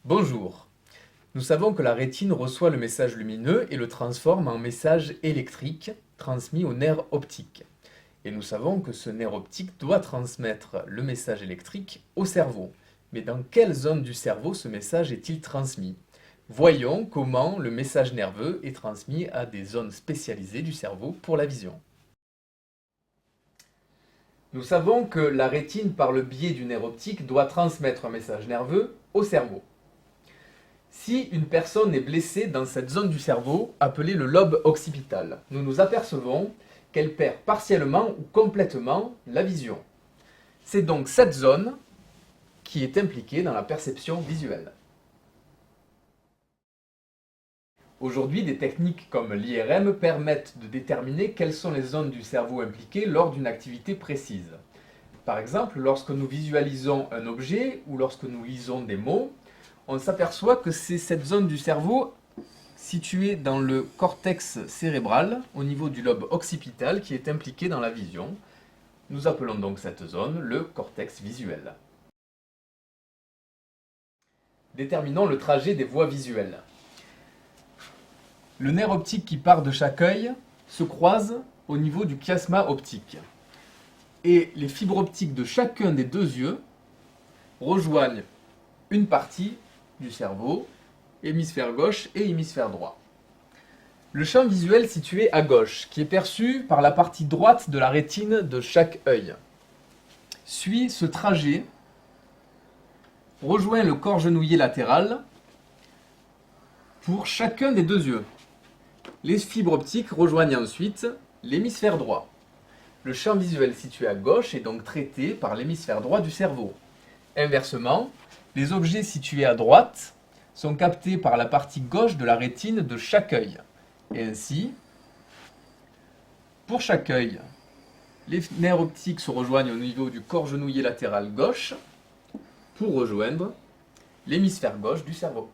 Bonjour. Nous savons que la rétine reçoit le message lumineux et le transforme en message électrique transmis au nerf optique. Et nous savons que ce nerf optique doit transmettre le message électrique au cerveau. Mais dans quelle zone du cerveau ce message est-il transmis? Voyons comment le message nerveux est transmis à des zones spécialisées du cerveau pour la vision. Nous savons que la rétine, par le biais du nerf optique, doit transmettre un message nerveux au cerveau. Si une personne est blessée dans cette zone du cerveau, appelée le lobe occipital, nous nous apercevons qu'elle perd partiellement ou complètement la vision. C'est donc cette zone qui est impliquée dans la perception visuelle. Aujourd'hui, des techniques comme l'IRM permettent de déterminer quelles sont les zones du cerveau impliquées lors d'une activité précise. Par exemple, lorsque nous visualisons un objet ou lorsque nous lisons des mots, on s'aperçoit que c'est cette zone du cerveau située dans le cortex cérébral, au niveau du lobe occipital, qui est impliquée dans la vision. Nous appelons donc cette zone le cortex visuel. Déterminons le trajet des voies visuelles. Le nerf optique qui part de chaque œil se croise au niveau du chiasma optique. Et les fibres optiques de chacun des deux yeux rejoignent une partie du cerveau, hémisphère gauche et hémisphère droit. Le champ visuel situé à gauche, qui est perçu par la partie droite de la rétine de chaque œil, suit ce trajet, rejoint le corps genouillé latéral pour chacun des deux yeux. Les fibres optiques rejoignent ensuite l'hémisphère droit. Le champ visuel situé à gauche est donc traité par l'hémisphère droit du cerveau. Inversement, les objets situés à droite sont captés par la partie gauche de la rétine de chaque œil. Et ainsi, pour chaque œil, les nerfs optiques se rejoignent au niveau du corps genouillé latéral gauche pour rejoindre l'hémisphère gauche du cerveau.